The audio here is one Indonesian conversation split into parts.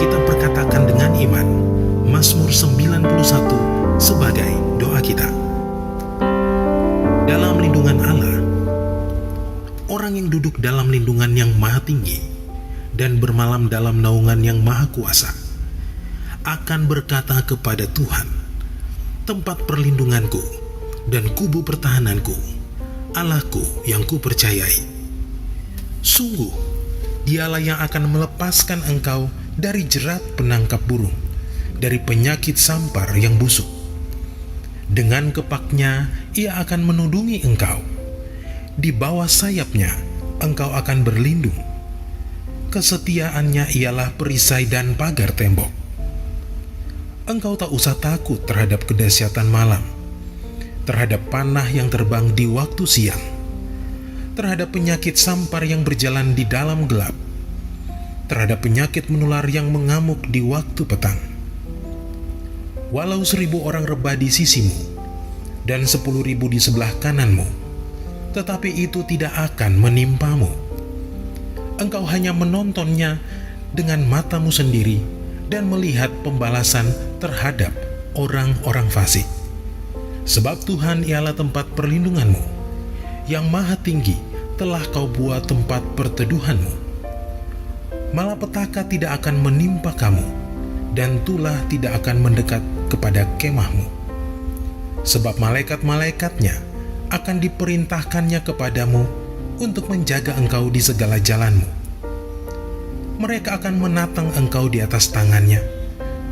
kita perkatakan dengan iman Mazmur 91 sebagai doa kita. Dalam lindungan Allah, orang yang duduk dalam lindungan yang maha tinggi dan bermalam dalam naungan yang maha kuasa akan berkata kepada Tuhan, tempat perlindunganku dan kubu pertahananku, Allahku yang kupercayai. Sungguh, Dialah yang akan melepaskan engkau dari jerat penangkap burung, dari penyakit sampar yang busuk. Dengan kepaknya Ia akan menudungi engkau. Di bawah sayapnya engkau akan berlindung. Kesetiaannya ialah perisai dan pagar tembok. Engkau tak usah takut terhadap kedahsyatan malam, terhadap panah yang terbang di waktu siang, terhadap penyakit sampar yang berjalan di dalam gelap, terhadap penyakit menular yang mengamuk di waktu petang. Walau 1000 orang rebah di sisimu dan 10.000 di sebelah kananmu, tetapi itu tidak akan menimpamu. Engkau hanya menontonnya dengan matamu sendiri dan melihat pembalasan terhadap orang-orang fasik. Sebab Tuhan ialah tempat perlindunganmu, yang maha tinggi telah kau buat tempat perteduhanmu. Malapetaka tidak akan menimpa kamu, dan tulah tidak akan mendekat kepada kemahmu. Sebab malaikat-malaikatnya akan diperintahkannya kepadamu untuk menjaga engkau di segala jalanmu. Mereka akan menatang engkau di atas tangannya,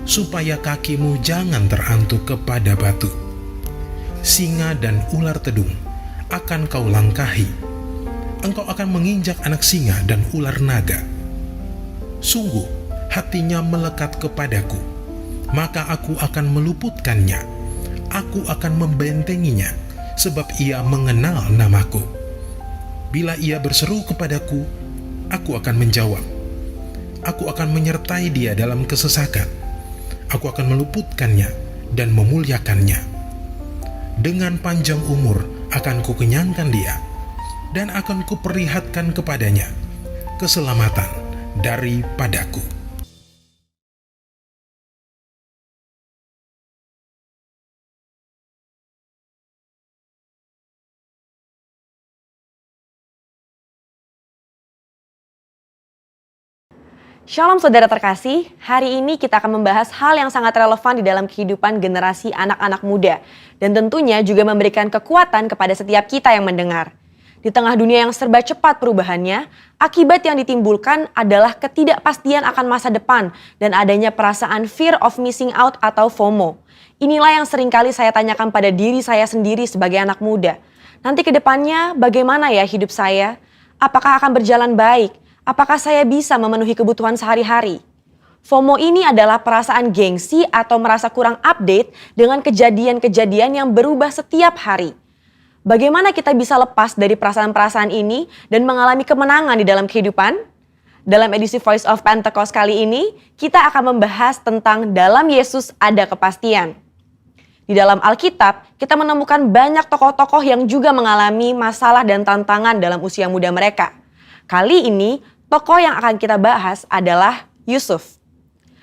supaya kakimu jangan terantuk kepada batu. Singa dan ular tedung akan kau langkahi. Engkau akan menginjak anak singa dan ular naga. Sungguh, hatinya melekat kepadaku, maka aku akan meluputkannya. Aku akan membentenginya, sebab ia mengenal namaku. Bila ia berseru kepadaku, aku akan menjawab. Aku akan menyertai dia dalam kesesakan. Aku akan meluputkannya dan memuliakannya. Dengan panjang umur akan kukenyangkan dia, dan akan kuperlihatkan kepadanya keselamatan daripadaku. Shalom saudara terkasih, hari ini kita akan membahas hal yang sangat relevan di dalam kehidupan generasi anak-anak muda. Dan tentunya juga memberikan kekuatan kepada setiap kita yang mendengar. Di tengah dunia yang serba cepat perubahannya, akibat yang ditimbulkan adalah ketidakpastian akan masa depan dan adanya perasaan fear of missing out atau FOMO. Inilah yang seringkali saya tanyakan pada diri saya sendiri sebagai anak muda. Nanti ke depannya bagaimana ya hidup saya? Apakah akan berjalan baik? Apakah saya bisa memenuhi kebutuhan sehari-hari? FOMO ini adalah perasaan gengsi atau merasa kurang update dengan kejadian-kejadian yang berubah setiap hari. Bagaimana kita bisa lepas dari perasaan-perasaan ini dan mengalami kemenangan di dalam kehidupan? Dalam edisi Voice of Pentecost kali ini, kita akan membahas tentang dalam Yesus ada kepastian. Di dalam Alkitab, kita menemukan banyak tokoh-tokoh yang juga mengalami masalah dan tantangan dalam usia muda mereka. Kali ini, tokoh yang akan kita bahas adalah Yusuf.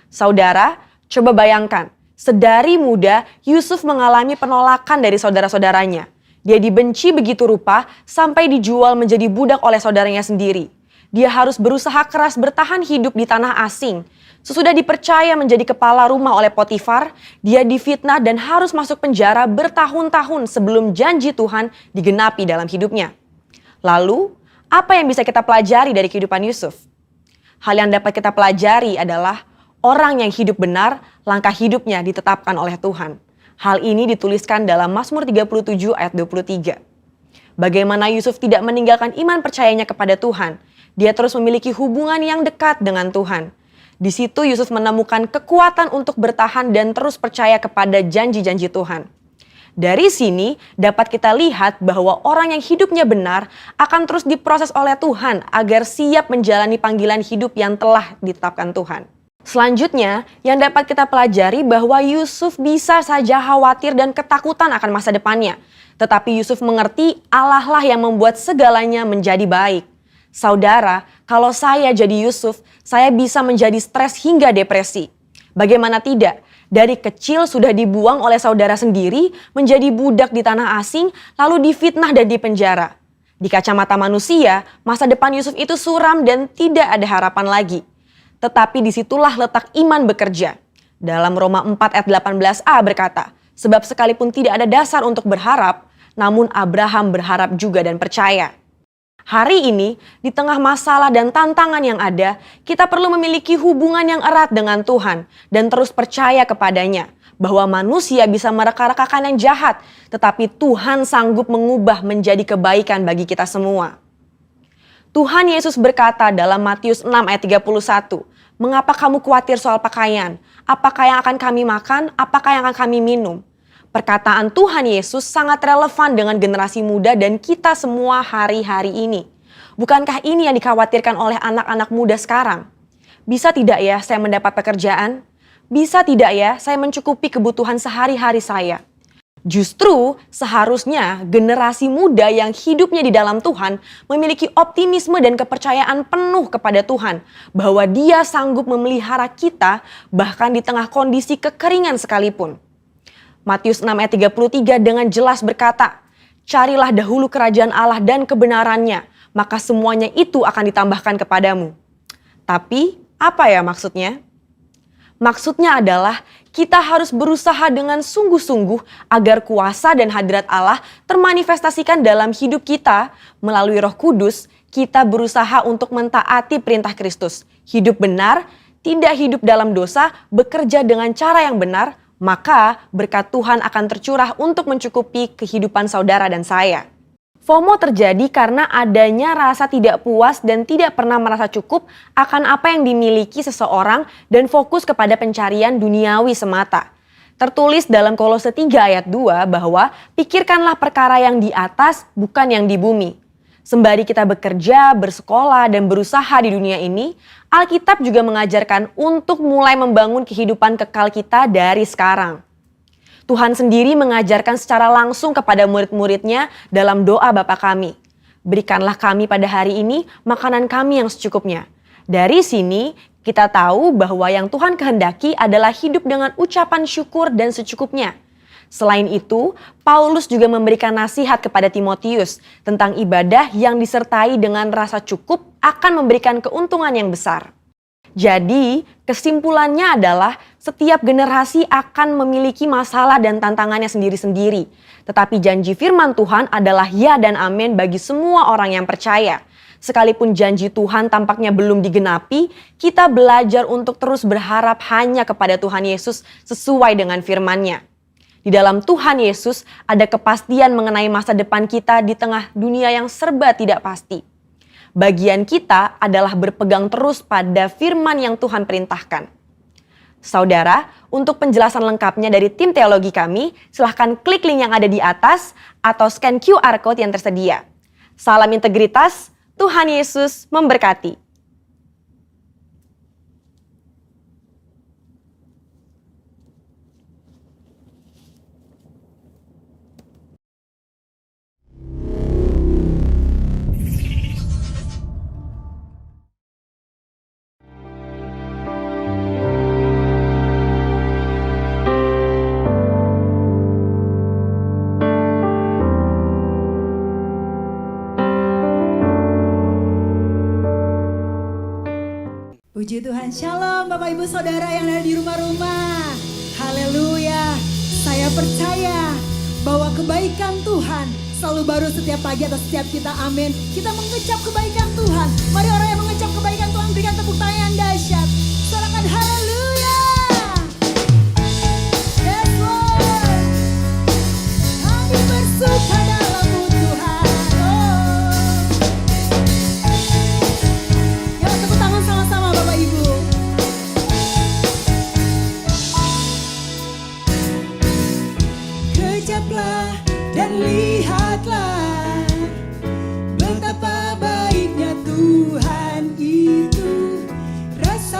Saudara, coba bayangkan, sedari muda Yusuf mengalami penolakan dari saudara-saudaranya. Dia dibenci begitu rupa sampai dijual menjadi budak oleh saudaranya sendiri. Dia harus berusaha keras bertahan hidup di tanah asing. Sesudah dipercaya menjadi kepala rumah oleh Potifar, dia difitnah dan harus masuk penjara bertahun-tahun sebelum janji Tuhan digenapi dalam hidupnya. Lalu, apa yang bisa kita pelajari dari kehidupan Yusuf? Hal yang dapat kita pelajari adalah orang yang hidup benar, langkah hidupnya ditetapkan oleh Tuhan. Hal ini dituliskan dalam Mazmur 37 ayat 23. Bagaimana Yusuf tidak meninggalkan iman percayanya kepada Tuhan. Dia terus memiliki hubungan yang dekat dengan Tuhan. Di situ Yusuf menemukan kekuatan untuk bertahan dan terus percaya kepada janji-janji Tuhan. Dari sini dapat kita lihat bahwa orang yang hidupnya benar akan terus diproses oleh Tuhan agar siap menjalani panggilan hidup yang telah ditetapkan Tuhan. Selanjutnya, yang dapat kita pelajari bahwa Yusuf bisa saja khawatir dan ketakutan akan masa depannya. Tetapi Yusuf mengerti Allah lah yang membuat segalanya menjadi baik. Saudara, Kalau saya jadi Yusuf, saya bisa menjadi stres hingga depresi. Bagaimana tidak? Dari kecil sudah dibuang oleh saudara sendiri, menjadi budak di tanah asing, lalu difitnah dan dipenjara. Di kacamata manusia, masa depan Yusuf itu suram dan tidak ada harapan lagi. Tetapi disitulah letak iman bekerja. Dalam Roma 4 ayat 18a berkata, sebab sekalipun tidak ada dasar untuk berharap, namun Abraham berharap juga dan percaya. Hari ini, di tengah masalah dan tantangan yang ada, kita perlu memiliki hubungan yang erat dengan Tuhan dan terus percaya kepadanya bahwa manusia bisa mereka-rekakan yang jahat, tetapi Tuhan sanggup mengubah menjadi kebaikan bagi kita semua. Tuhan Yesus berkata dalam Matius 6 ayat 31, "Mengapa kamu khawatir soal pakaian? Apakah yang akan kami makan? Apakah yang akan kami minum?" Perkataan Tuhan Yesus sangat relevan dengan generasi muda dan kita semua hari-hari ini. Bukankah ini yang dikhawatirkan oleh anak-anak muda sekarang? Bisa tidak ya saya mendapat pekerjaan? Bisa tidak ya saya mencukupi kebutuhan sehari-hari saya? Justru seharusnya generasi muda yang hidupnya di dalam Tuhan memiliki optimisme dan kepercayaan penuh kepada Tuhan bahwa Dia sanggup memelihara kita bahkan di tengah kondisi kekeringan sekalipun. Matius 6 ayat 33 dengan jelas berkata, "Carilah dahulu kerajaan Allah dan kebenarannya, maka semuanya itu akan ditambahkan kepadamu." Tapi apa ya maksudnya? Maksudnya adalah kita harus berusaha dengan sungguh-sungguh agar kuasa dan hadirat Allah termanifestasikan dalam hidup kita. Melalui Roh Kudus, kita berusaha untuk mentaati perintah Kristus. Hidup benar, tidak hidup dalam dosa, bekerja dengan cara yang benar, maka berkat Tuhan akan tercurah untuk mencukupi kehidupan saudara dan saya. FOMO terjadi karena adanya rasa tidak puas dan tidak pernah merasa cukup akan apa yang dimiliki seseorang dan fokus kepada pencarian duniawi semata. Tertulis dalam Kolose 3 ayat 2 bahwa pikirkanlah perkara yang di atas bukan yang di bumi. Sembari kita bekerja, bersekolah, dan berusaha di dunia ini, Alkitab juga mengajarkan untuk mulai membangun kehidupan kekal kita dari sekarang. Tuhan sendiri mengajarkan secara langsung kepada murid-muridnya dalam doa Bapa kami. Berikanlah kami pada hari ini makanan kami yang secukupnya. Dari sini kita tahu bahwa yang Tuhan kehendaki adalah hidup dengan ucapan syukur dan secukupnya. Selain itu, Paulus juga memberikan nasihat kepada Timotius tentang ibadah yang disertai dengan rasa cukup akan memberikan keuntungan yang besar. Jadi, kesimpulannya adalah setiap generasi akan memiliki masalah dan tantangannya sendiri-sendiri. Tetapi janji firman Tuhan adalah ya dan amin bagi semua orang yang percaya. Sekalipun janji Tuhan tampaknya belum digenapi, kita belajar untuk terus berharap hanya kepada Tuhan Yesus sesuai dengan firman-Nya. Di dalam Tuhan Yesus ada kepastian mengenai masa depan kita di tengah dunia yang serba tidak pasti. Bagian kita adalah berpegang terus pada firman yang Tuhan perintahkan. Saudara, untuk penjelasan lengkapnya dari tim teologi kami, silahkan klik link yang ada di atas atau scan QR Code yang tersedia. Salam integritas, Tuhan Yesus memberkati. Puji Tuhan, shalom Bapak Ibu Saudara yang ada di rumah-rumah. Haleluya, saya percaya bahwa kebaikan Tuhan selalu baru setiap pagi atas setiap kita, amin. Kita mengecap kebaikan Tuhan. Mari orang yang mengecap kebaikan Tuhan berikan tepuk tangan yang dahsyat. Sorakan haleluya. Yes Lord, kami bersuka dalam-Mu Tuhan. Yuk tepuk tangan sama-sama Bapak Ibu. Kecaplah dan lihatlah betapa baiknya Tuhan itu. Rasa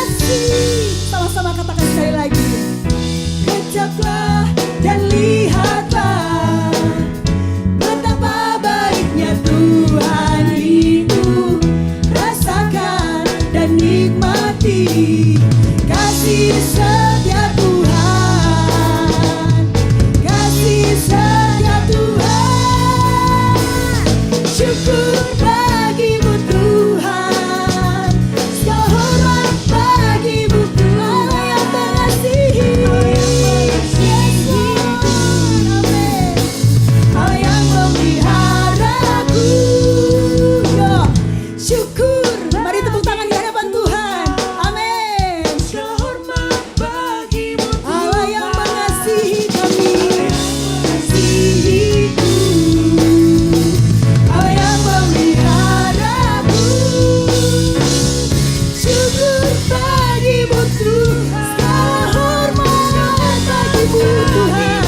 kasih. Sama-sama katakan sekali lagi. Kejaplah dan lihatlah betapa baiknya Tuhan itu. Rasakan dan nikmati kasih setia Tuhan. Kasih setia Tuhan. Syukur bagimu Tuhan. Segala hormat bagimu Tuhan. Allah yang mengasihi. Yes Lord. Amin. Allah yang memeliharaku. Yo, syukur. Mari tepuk tangan di hadapan Tuhan. Amin. Segala hormat bagimu Tuhan. Allah yang mengasihi kami. Mengasihiku. Allah yang memeliharaku. Syukur bagimu Tuhan. Segala hormat bagimu Tuhan.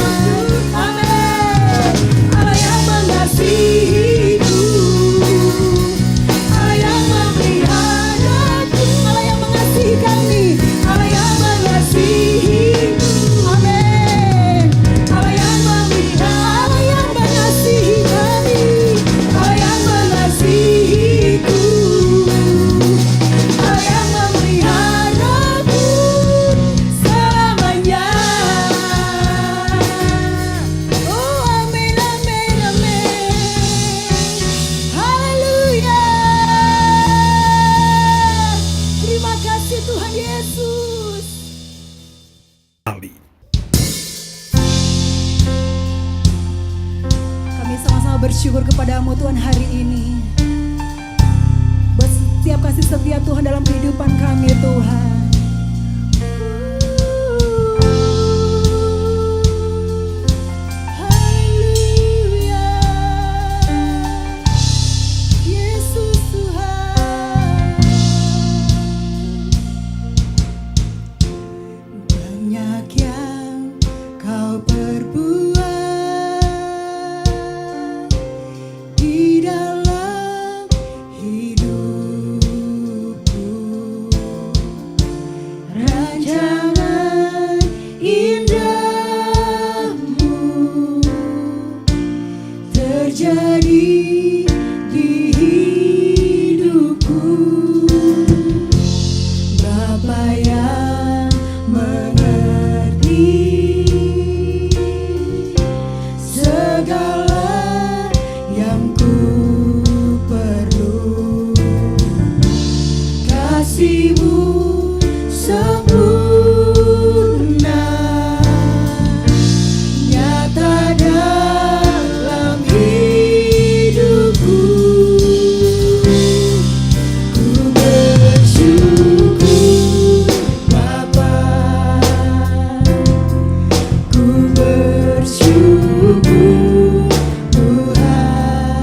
Amin. Allah yang mengasihiku. Allah yang memeliharaku. Allah yang mengasihi kami. Allah yang mengasihiku. Amin. Allah yang memelihara. Allah yang mengasihi kami. Allah yang mengasihiku. Allah yang memeliharaku selamanya. Oh amin amin amin. Haleluya. Terima kasih Tuhan Yesus. Ali. Kami sama-sama bersyukur kepadamu Tuhan hari ini. Buat setiap kasih setia Tuhan dalam kehidupan kami Tuhan. Haleluya. Yesus Tuhan. Banyak yang kau perbuat di dalam hidupku. Rancangan indahmu terjadi di hidupku. Bapa yang mengerti segala yang ku perlu. Kasih-Mu sempurna nyata dalam hidupku. Ku bersyukur Bapa. Ku bersyukur Tuhan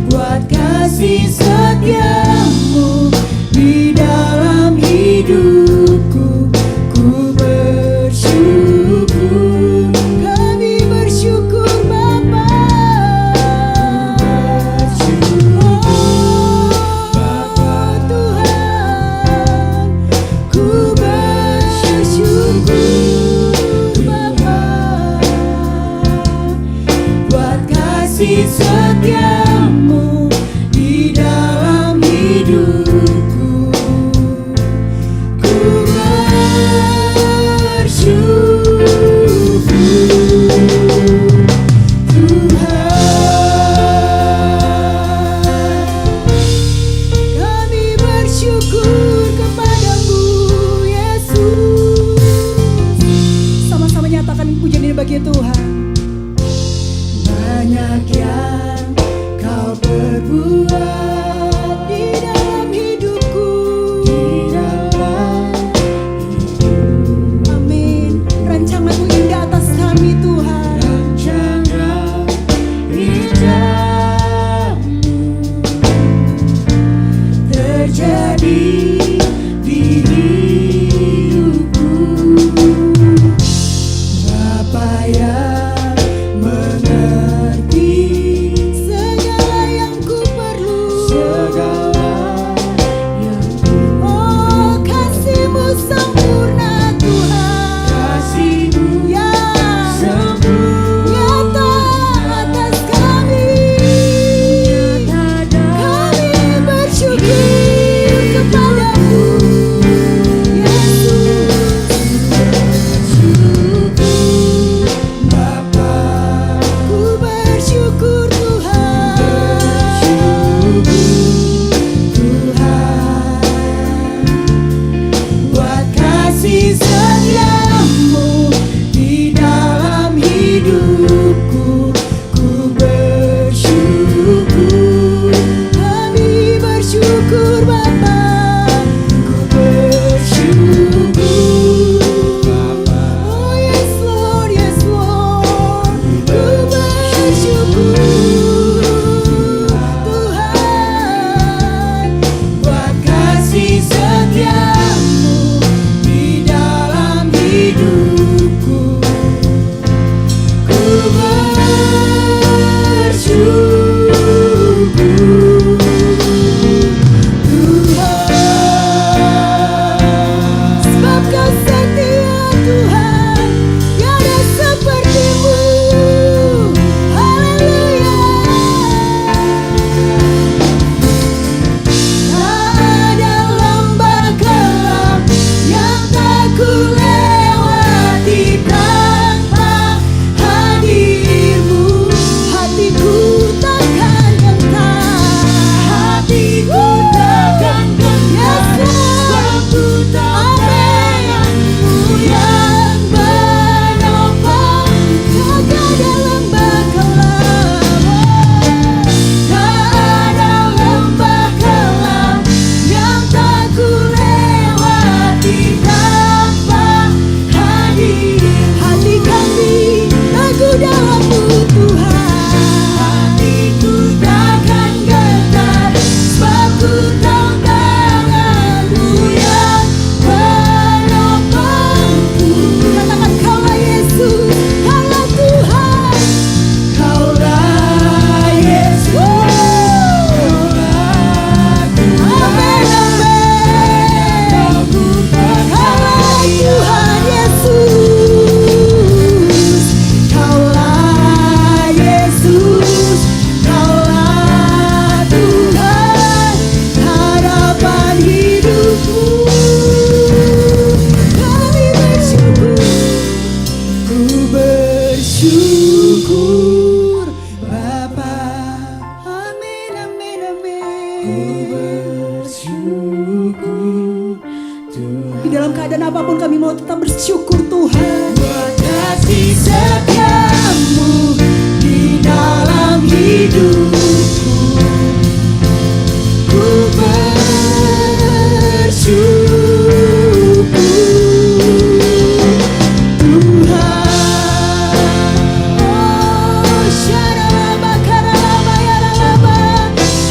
buat kasih setiamu di dalam hidupku. Ku bersyukur. Kami bersyukur Bapa. Oh Tuhan, ku bersyukur Bapa buat kasih setiamu di dalam hidupku. Ku kasih setiamu di dalam hidupku, ku bersyukur. Kami bersyukur Bapa, ku bersyukur Bapa. Oh yes Lord, yes Lord, ku bersyukur Tuhan, buat kasih setiamu di dalam hidupku, ku bersyukur Tuhan, sebab kau setia Tuhan, tiada sepertimu. Haleluya. Tak ada lembah gelap yang tak ku lewati tanpa hadirmu. Hatiku takkan gentar, hatiku takkan gentar, sebab ku tahu pelayanmu yang menopang. Tak ada lembah gelap, tak ada lembah gelap yang tak ku lewati tanpa hadir. Hati kami teguh dalam-Mu Tuhan, hatiku takkan gentar, sebab ku tahu tangan-Mu yang menopangku. Katakan Kaulah Yesus, Kaulah Tuhan, Kaulah Yesus, Kaulah Tuhan. Amin, amin. Kaulah Tuhan Yesus, Kaulah Yesus, Kaulah Tuhan, harapan hidupku. Kami bersyukur, ku bersyukur Bapa. Amin, amin, amin. Ku bersyukur Tuhan. Di dalam keadaan apapun kami mau tetap bersyukur Tuhan. Buat kasih setiamu di dalam hidupku, ku bersyukur Tuhan. Oh syaralaba karalaba yaralaba,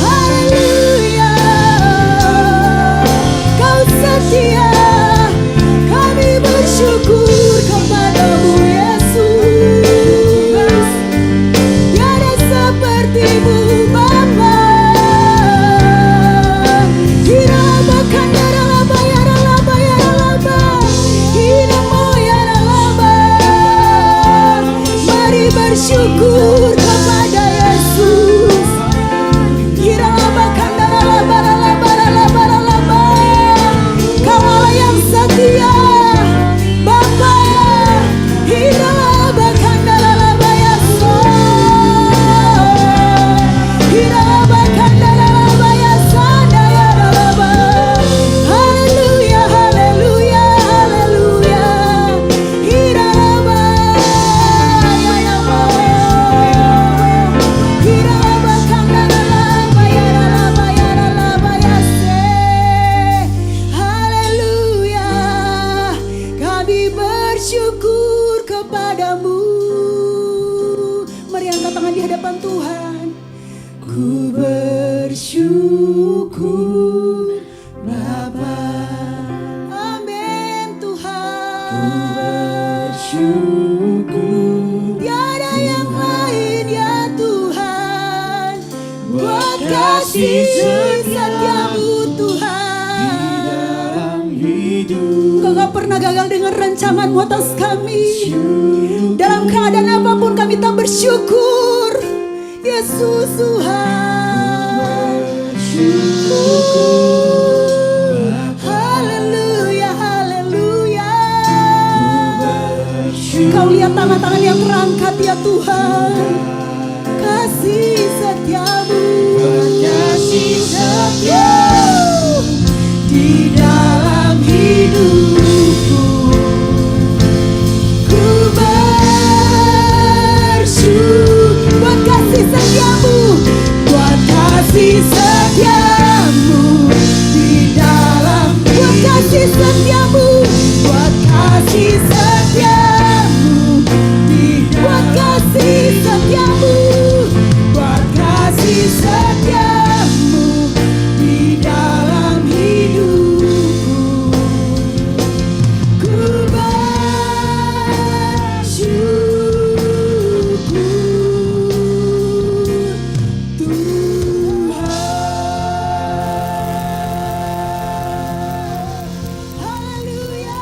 haleluya. Kau setia, kami bersyukur kepadamu Yesus. Tiada sepertimu Bapa. Hiralaba kandaralaba yaralaba yaralaba, hiramo yaralaba. Mari bersyukur kepada Yesus. Hiralaba kandaralaba ralaba ralaba ralaba. Kaulah yang setia Bapa. Hiralaba kandaralaba Yesus, hiralaba kandaralaba yasanda yaralaba. Haleluya, haleluya, haleluya. Hiralaba yaralaba, hiralaba kandaralaba yaralaba yaralaba yase. Haleluya, kami bersyukur kepadamu. Mari angkat tangan di hadapan Tuhan. Ku bersyukur Bapa. Amin Tuhan. Ku bersyukur. Tiada yang lain ya Tuhan, buat kasih setiamu Tuhan. Kau gak pernah gagal dengan rancangan-Mu atas kami. Dalam keadaan apapun kami tak bersyukur Yesus Tuhan. Haleluya, haleluya. Kau lihat tangan-tangan yang terangkat ya Tuhan. Kasih setiamu, kasih setiamu di dalam hidupku. kasih setiamu di dalam, buat kasih setiamu, buat kasih setiamu buat kasih setiamu, buat kasih setiamu di dalam hidupku. Ku bersyukur Tuhan. Haleluya.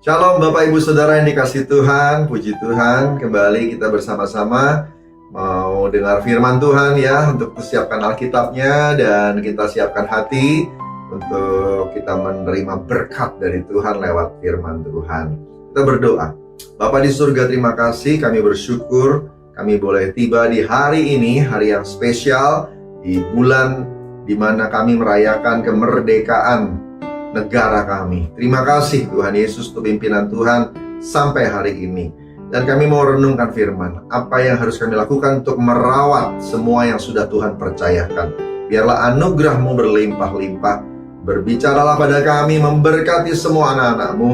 Shalom Bapak Ibu Saudara yang dikasihi Tuhan, puji Tuhan. Kembali kita bersama-sama mau dengar firman Tuhan ya. Untuk persiapkan Alkitabnya dan kita siapkan hati untuk kita menerima berkat dari Tuhan lewat firman Tuhan. Kita berdoa. Bapa di surga, terima kasih, kami bersyukur kami boleh tiba di hari ini, hari yang spesial, di bulan di mana kami merayakan kemerdekaan negara kami. Terima kasih Tuhan Yesus untuk pimpinan Tuhan sampai hari ini. Dan kami mau renungkan firman, apa yang harus kami lakukan untuk merawat semua yang sudah Tuhan percayakan. Biarlah anugerah-Mu berlimpah-limpah. Berbicaralah pada kami, memberkati semua anak-anak-Mu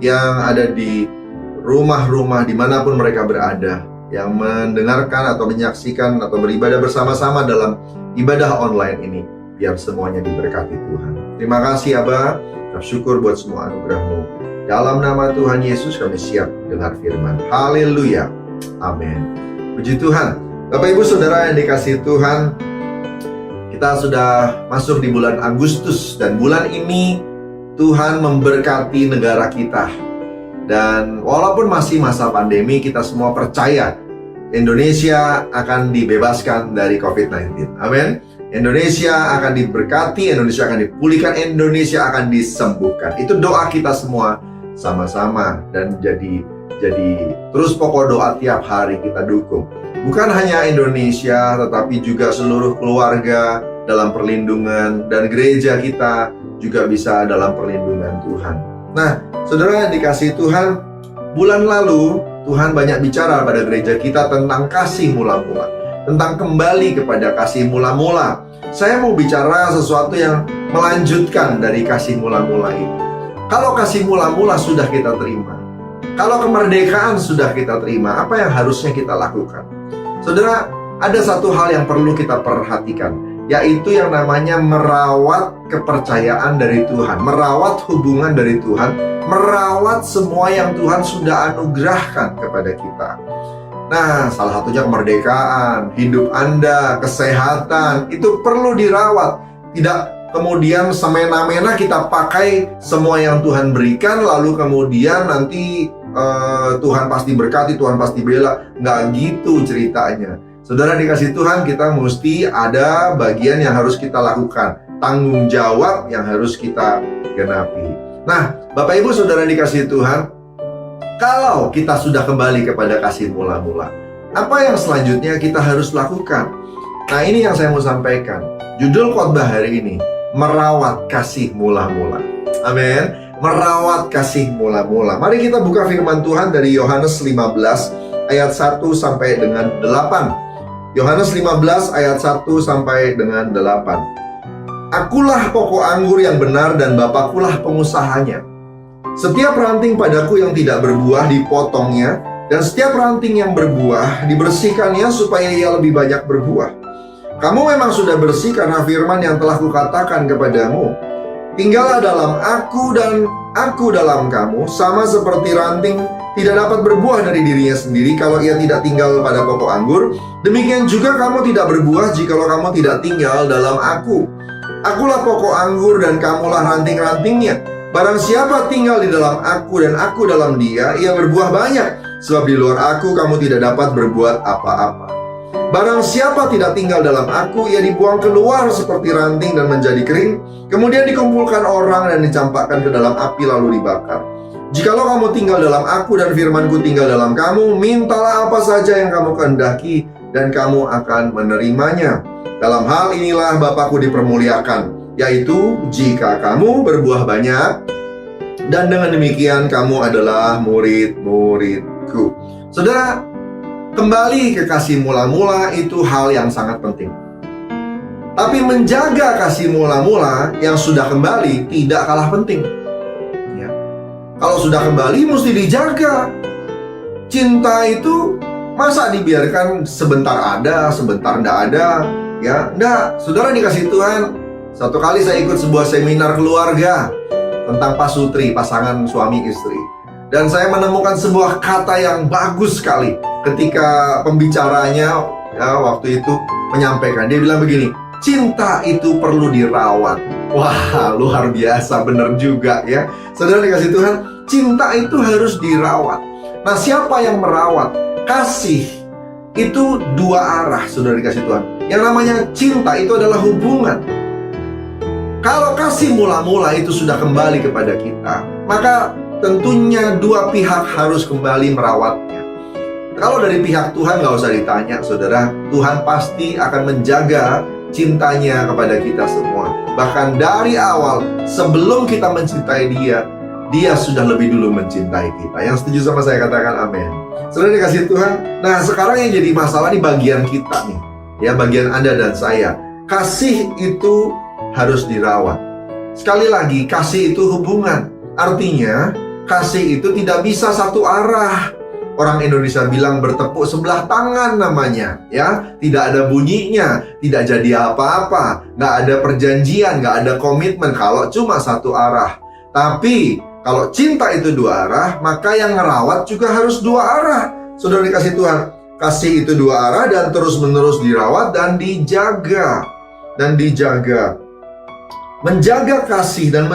yang ada di rumah-rumah dimanapun mereka berada, yang mendengarkan atau menyaksikan atau beribadah bersama-sama dalam ibadah online ini. Biar semuanya diberkati Tuhan. Terima kasih Abah, bersyukur buat semua anugerah-Mu. Dalam nama Tuhan Yesus kami siap dengar firman. Haleluya, amin. Puji Tuhan. Bapak Ibu Saudara yang dikasihi Tuhan, kita sudah masuk di bulan Agustus. Dan bulan ini Tuhan memberkati negara kita. Dan walaupun masih masa pandemi, kita semua percaya Indonesia akan dibebaskan dari COVID-19. Amin. Indonesia akan diberkati, Indonesia akan dipulihkan, Indonesia akan disembuhkan. Itu doa kita semua sama-sama, dan jadi terus pokok doa tiap hari kita dukung. Bukan hanya Indonesia, tetapi juga seluruh keluarga dalam perlindungan, dan gereja kita juga bisa dalam perlindungan Tuhan. Nah, saudara yang dikasihi Tuhan, bulan lalu Tuhan banyak bicara pada gereja kita tentang kasih mula-mula, tentang kembali kepada kasih mula-mula. Saya mau bicara sesuatu yang melanjutkan dari kasih mula-mula itu. Kalau kasih mula-mula sudah kita terima, kalau kemerdekaan sudah kita terima, apa yang harusnya kita lakukan? Saudara, ada satu hal yang perlu kita perhatikan, yaitu yang namanya merawat kepercayaan dari Tuhan, merawat hubungan dari Tuhan, merawat semua yang Tuhan sudah anugerahkan kepada kita. Nah, salah satunya kemerdekaan, hidup Anda, kesehatan, itu perlu dirawat. Tidak kemudian semena-mena kita pakai semua yang Tuhan berikan, lalu kemudian nanti Tuhan pasti berkati, Tuhan pasti bela. Nggak gitu ceritanya. Saudara dikasih Tuhan, kita mesti ada bagian yang harus kita lakukan, tanggung jawab yang harus kita genapi. Nah, Bapak Ibu Saudara dikasih Tuhan, kalau kita sudah kembali kepada kasih mula-mula, apa yang selanjutnya kita harus lakukan? Nah, ini yang saya mau sampaikan. Judul khotbah hari ini, merawat kasih mula-mula. Amin. Merawat kasih mula-mula. Mari kita buka firman Tuhan dari Yohanes 15 ayat 1 sampai dengan 8. Yohanes 15 ayat 1 sampai dengan 8. Akulah pokok anggur yang benar dan Bapakulah pengusahanya. Setiap ranting padaku yang tidak berbuah dipotongnya, dan setiap ranting yang berbuah dibersihkannya supaya ia lebih banyak berbuah. Kamu memang sudah bersih karena firman yang telah kukatakan kepadamu. Tinggallah dalam aku dan aku dalam kamu, sama seperti ranting tidak dapat berbuah dari dirinya sendiri kalau ia tidak tinggal pada pokok anggur. Demikian juga kamu tidak berbuah jikalau kamu tidak tinggal dalam aku. Akulah pokok anggur dan kamulah ranting-rantingnya. Barang siapa tinggal di dalam aku dan aku dalam dia, ia berbuah banyak. Sebab di luar aku kamu tidak dapat berbuat apa-apa. Barang siapa tidak tinggal dalam aku, ia dibuang keluar seperti ranting dan menjadi kering. Kemudian dikumpulkan orang dan dicampakkan ke dalam api lalu dibakar. Jikalau kamu tinggal dalam aku dan firmanku tinggal dalam kamu, mintalah apa saja yang kamu kehendaki dan kamu akan menerimanya. Dalam hal inilah Bapakku dipermuliakan, yaitu jika kamu berbuah banyak Dan dengan demikian kamu adalah murid-muridku. Saudara, kembali ke kasih mula-mula itu hal yang sangat penting. Tapi menjaga kasih mula-mula yang sudah kembali tidak kalah penting. Ya. Kalau sudah kembali mesti dijaga. Cinta itu masa dibiarkan sebentar ada, sebentar enggak ada? Ya, enggak. Saudara dikasih Tuhan. Satu kali saya ikut sebuah seminar keluarga tentang pasutri, pasangan suami istri. Dan saya menemukan sebuah kata yang bagus sekali ketika pembicaranya waktu itu menyampaikan. Dia bilang begini, cinta itu perlu dirawat. Wah, luar biasa, bener juga ya. Saudara dikasih Tuhan, cinta itu harus dirawat. Nah, siapa yang merawat? Kasih itu dua arah, saudara dikasih Tuhan. Yang namanya cinta itu adalah hubungan. Kalau kasih mula-mula itu sudah kembali kepada kita, maka tentunya dua pihak harus kembali merawatnya. Kalau dari pihak Tuhan nggak usah ditanya, saudara. Tuhan pasti akan menjaga cintanya kepada kita semua. Bahkan dari awal, sebelum kita mencintai dia, dia sudah lebih dulu mencintai kita. Yang setuju sama saya katakan amin. Saudara dikasih Tuhan. Nah, sekarang yang jadi masalah nih bagian kita nih. Ya, bagian Anda dan saya. Kasih itu harus dirawat. Sekali lagi, kasih itu hubungan. Artinya, kasih itu tidak bisa satu arah. Orang Indonesia bilang bertepuk sebelah tangan namanya, ya. Tidak ada bunyinya, tidak jadi apa-apa, nggak ada perjanjian, nggak ada komitmen kalau cuma satu arah. Tapi kalau cinta itu dua arah, maka yang ngerawat juga harus dua arah. Saudara dikasih Tuhan, kasih itu dua arah dan terus-menerus dirawat dan dijaga. Menjaga kasih dan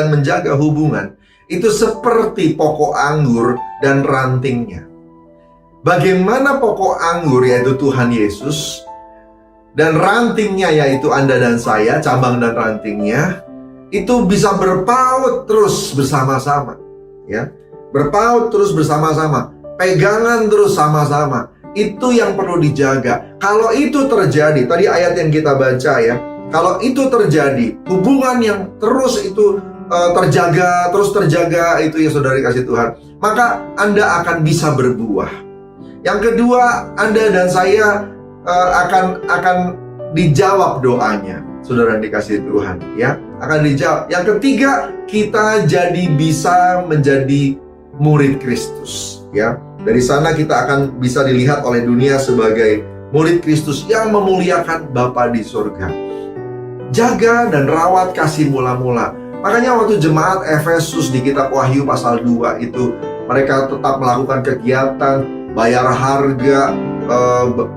menjaga hubungan itu seperti pokok anggur dan rantingnya. Bagaimana pokok anggur yaitu Tuhan Yesus dan rantingnya yaitu Anda dan saya, cabang dan rantingnya itu bisa berpaut terus bersama-sama, ya. Berpaut terus bersama-sama, pegangan terus sama-sama. Itu yang perlu dijaga. Kalau itu terjadi, tadi ayat yang kita baca ya, kalau itu terjadi, hubungan yang terus itu terjaga itu ya saudara dikasih Tuhan, maka Anda akan bisa berbuah. Yang kedua, Anda dan saya akan dijawab doanya, saudara dikasih Tuhan, ya, akan dijawab. Yang ketiga, kita jadi bisa menjadi murid Kristus, ya. Dari sana kita akan bisa dilihat oleh dunia sebagai murid Kristus yang memuliakan Bapa di surga. Jaga dan rawat kasih mula-mula. Makanya waktu jemaat Efesus di kitab Wahyu pasal 2 itu, mereka tetap melakukan kegiatan, bayar harga,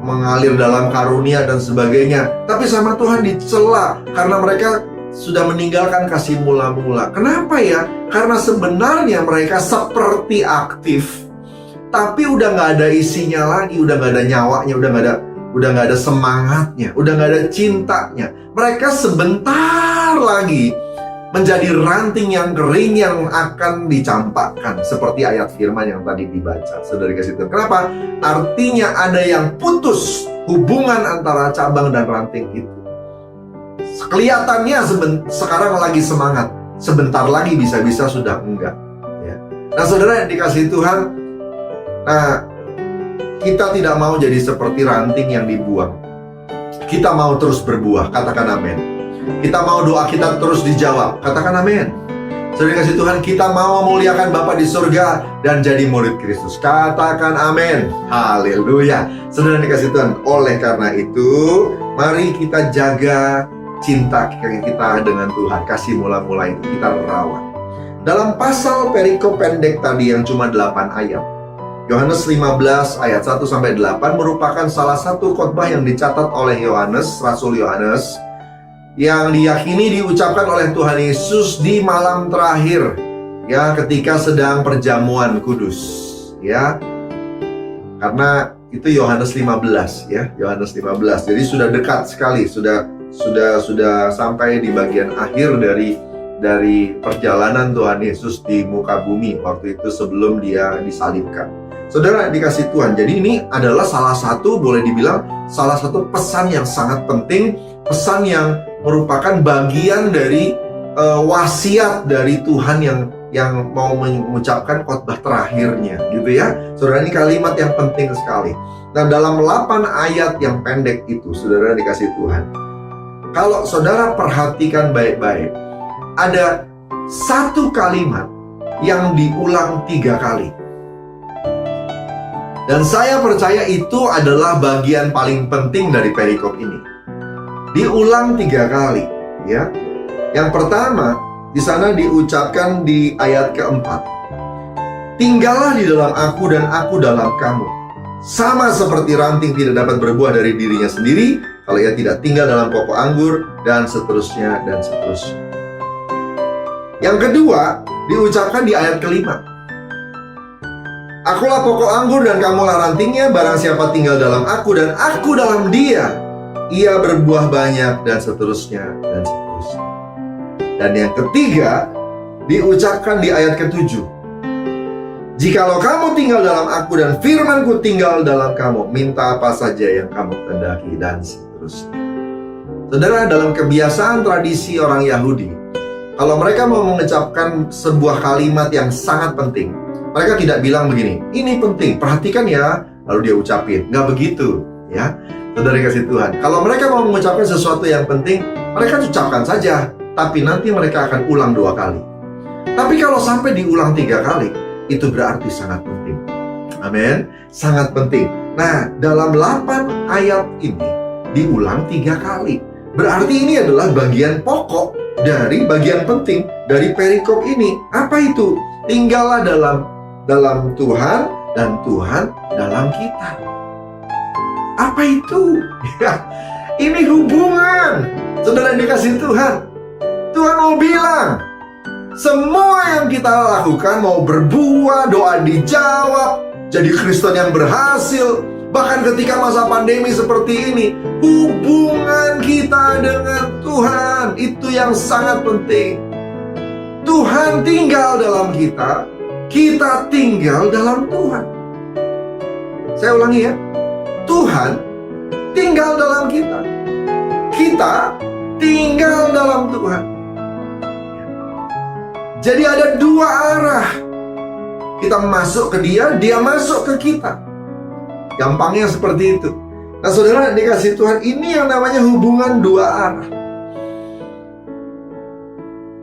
mengalir dalam karunia dan sebagainya. Tapi sama Tuhan dicela karena mereka sudah meninggalkan kasih mula-mula. Kenapa ya? Karena sebenarnya mereka seperti aktif, tapi udah nggak ada isinya lagi, udah nggak ada nyawanya, udah nggak ada semangatnya, udah nggak ada cintanya. Mereka sebentar lagi menjadi ranting yang kering yang akan dicampakkan, seperti ayat firman yang tadi dibaca. Saudara kasih Tuhan. Kenapa? Artinya ada yang putus hubungan antara cabang dan ranting itu. Kelihatannya sekarang lagi semangat, sebentar lagi bisa-bisa sudah enggak, ya. Nah saudara yang dikasih Tuhan, nah kita tidak mau jadi seperti ranting yang dibuang. Kita mau terus berbuah, katakan amin. Kita mau doa kita terus dijawab, katakan amin. Saudara kasih Tuhan, kita mau memuliakan Bapa di surga dan jadi murid Kristus, katakan amin. Haleluya. Saudara dikasih Tuhan, oleh karena itu mari kita jaga cinta kita dengan Tuhan. Kasih mula-mula itu kita rawat. Dalam pasal perikop pendek tadi yang cuma 8 ayat, Yohanes 15 ayat 1-8 merupakan salah satu khotbah yang dicatat oleh Yohanes, Rasul Yohanes, yang diyakini diucapkan oleh Tuhan Yesus di malam terakhir, ya, ketika sedang perjamuan kudus, ya. Karena itu Yohanes 15, ya, Yohanes 15. Jadi sudah dekat sekali, sudah sampai di bagian akhir dari perjalanan Tuhan Yesus di muka bumi waktu itu sebelum dia disalibkan. Saudara dikasih Tuhan, jadi ini adalah salah satu, boleh dibilang salah satu pesan yang sangat penting, pesan yang merupakan bagian dari wasiat dari Tuhan yang yang mau mengucapkan khotbah terakhirnya, gitu ya. Saudara, ini kalimat yang penting sekali. Nah, dalam 8 ayat yang pendek itu, saudara dikasih Tuhan, kalau saudara perhatikan baik-baik, ada satu kalimat yang diulang 3 kali. Dan saya percaya itu adalah bagian paling penting dari perikop ini. Diulang 3 kali, ya. Yang pertama, di sana diucapkan di ayat keempat. Tinggallah di dalam aku dan aku dalam kamu. Sama seperti ranting tidak dapat berbuah dari dirinya sendiri kalau ia tidak tinggal dalam pokok anggur, dan seterusnya dan seterusnya. Yang kedua, diucapkan di ayat kelima. Akulah pokok anggur dan kamulah rantingnya, barang siapa tinggal dalam aku dan aku dalam dia, ia berbuah banyak, dan seterusnya dan seterusnya. Dan yang ketiga, diucapkan di ayat ke-7. Jikalau kamu tinggal dalam aku dan firmanku tinggal dalam kamu, minta apa saja yang kamu kehendaki, dan seterusnya. Saudara, dalam kebiasaan tradisi orang Yahudi, kalau mereka mau mengucapkan sebuah kalimat yang sangat penting, mereka tidak bilang begini, ini penting, perhatikan ya, lalu dia ucapin. Nggak begitu, ya. Saudara kasih Tuhan, kalau mereka mau mengucapkan sesuatu yang penting, mereka ucapkan saja, tapi nanti mereka akan ulang 2 kali. Tapi kalau sampai diulang 3 kali, itu berarti sangat penting. Amin, sangat penting. Nah, dalam 8 ayat ini diulang 3 kali. Berarti ini adalah bagian pokok dari bagian penting dari perikop ini. Apa itu? Tinggallah dalam Tuhan dan Tuhan dalam kita. Apa itu? Ya, ini hubungan. Saudara dikasih Tuhan. Tuhan mau bilang, semua yang kita lakukan mau berbuah, doa dijawab, jadi Kristen yang berhasil. Bahkan ketika masa pandemi seperti ini, hubungan kita dengan Tuhan itu yang sangat penting. Tuhan tinggal dalam kita, kita tinggal dalam Tuhan. Saya ulangi ya, Tuhan tinggal dalam kita, kita tinggal dalam Tuhan. Jadi ada 2 arah. Kita masuk ke dia, dia masuk ke kita. Gampangnya seperti itu. Nah, saudara dikasih Tuhan, ini yang namanya hubungan 2 arah.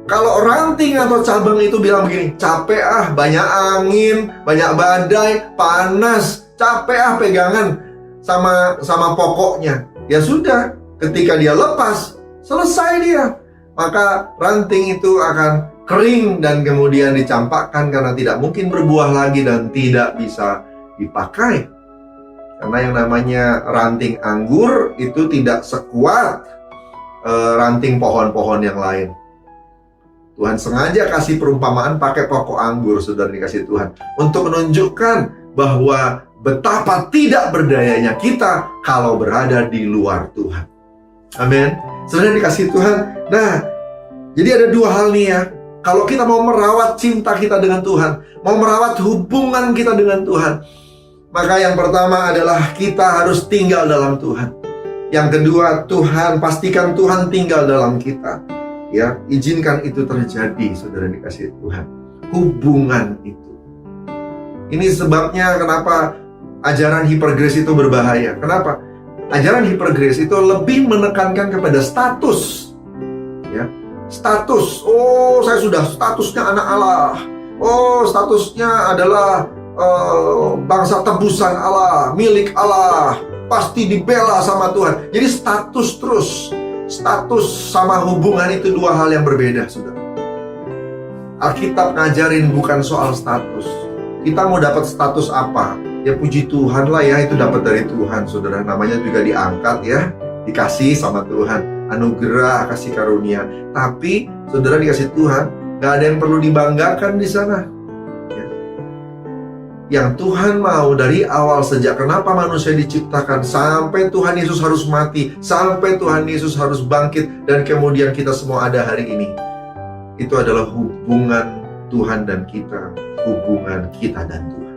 Kalau ranting atau cabang itu bilang begini, capek ah, banyak angin, banyak badai, panas, capek ah pegangan sama pokoknya. Ya sudah, ketika dia lepas, selesai dia. Maka ranting itu akan kering dan kemudian dicampakkan karena tidak mungkin berbuah lagi dan tidak bisa dipakai. Karena yang namanya ranting anggur itu tidak sekuat ranting pohon-pohon yang lain. Tuhan sengaja kasih perumpamaan pakai pokok anggur, saudara dikasih Tuhan, untuk menunjukkan bahwa betapa tidak berdayanya kita kalau berada di luar Tuhan. Amin. Saudara dikasih Tuhan. Nah, jadi ada 2 hal nih ya. Kalau kita mau merawat cinta kita dengan Tuhan, mau merawat hubungan kita dengan Tuhan, maka yang pertama adalah kita harus tinggal dalam Tuhan. Yang kedua, Tuhan, pastikan Tuhan tinggal dalam kita. Ya, izinkan itu terjadi, saudara dikasih Tuhan. Hubungan itu. Ini sebabnya kenapa ajaran hipergrace itu berbahaya. Kenapa? Ajaran hipergrace itu lebih menekankan kepada status. Ya. Status, oh saya sudah statusnya anak Allah, oh statusnya adalah bangsa tebusan Allah, milik Allah, pasti dibela sama Tuhan. Jadi status terus, status sama hubungan itu 2 hal yang berbeda, saudara. Alkitab ngajarin bukan soal status. Kita mau dapat status apa? Ya puji Tuhan lah ya, itu dapat dari Tuhan, saudara. Namanya juga diangkat ya, dikasih sama Tuhan. Anugerah, kasih karunia. Tapi saudara dikasih Tuhan, gak ada yang perlu dibanggakan di sana ya. Yang Tuhan mau dari awal, sejak kenapa manusia diciptakan, sampai Tuhan Yesus harus mati, sampai Tuhan Yesus harus bangkit, dan kemudian kita semua ada hari ini, itu adalah hubungan Tuhan dan kita, hubungan kita dan Tuhan.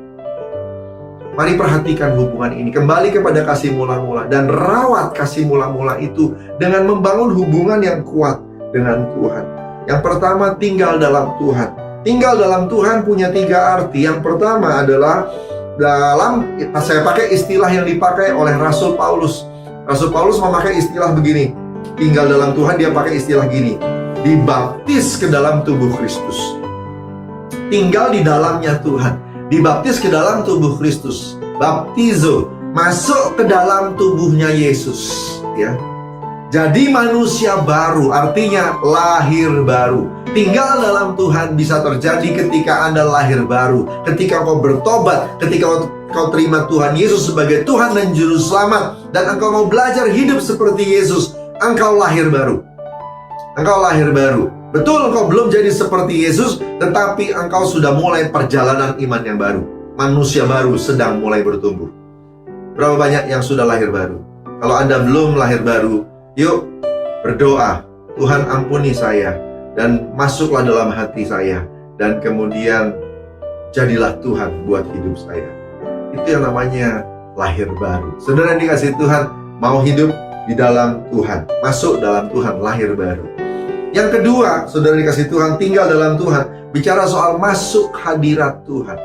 Mari perhatikan hubungan ini, kembali kepada kasih mula-mula, dan rawat kasih mula-mula itu dengan membangun hubungan yang kuat dengan Tuhan. Yang pertama, tinggal dalam Tuhan. Tinggal dalam Tuhan punya 3 arti. Yang pertama adalah saya pakai istilah yang dipakai oleh Rasul Paulus. Rasul Paulus memakai istilah begini. Tinggal dalam Tuhan, dia pakai istilah gini. Dibaptis ke dalam tubuh Kristus. Tinggal di dalamnya Tuhan. Dibaptis ke dalam tubuh Kristus. Baptizo, masuk ke dalam tubuhnya Yesus, ya. Jadi manusia baru, artinya lahir baru. Tinggal dalam Tuhan bisa terjadi ketika Anda lahir baru, ketika kau bertobat, ketika kau terima Tuhan Yesus sebagai Tuhan dan Juru Selamat, dan engkau mau belajar hidup seperti Yesus, engkau lahir baru. Engkau lahir baru. Betul, engkau belum jadi seperti Yesus, tetapi engkau sudah mulai perjalanan iman yang baru. Manusia baru sedang mulai bertumbuh. Berapa banyak yang sudah lahir baru? Kalau Anda belum lahir baru, yuk berdoa, Tuhan ampuni saya dan masuklah dalam hati saya, dan kemudian jadilah Tuhan buat hidup saya. Itu yang namanya lahir baru. Saudara yang dikasihi Tuhan, mau hidup di dalam Tuhan, masuk dalam Tuhan, lahir baru. Yang kedua, saudara dikasihi Tuhan, tinggal dalam Tuhan, bicara soal masuk hadirat Tuhan.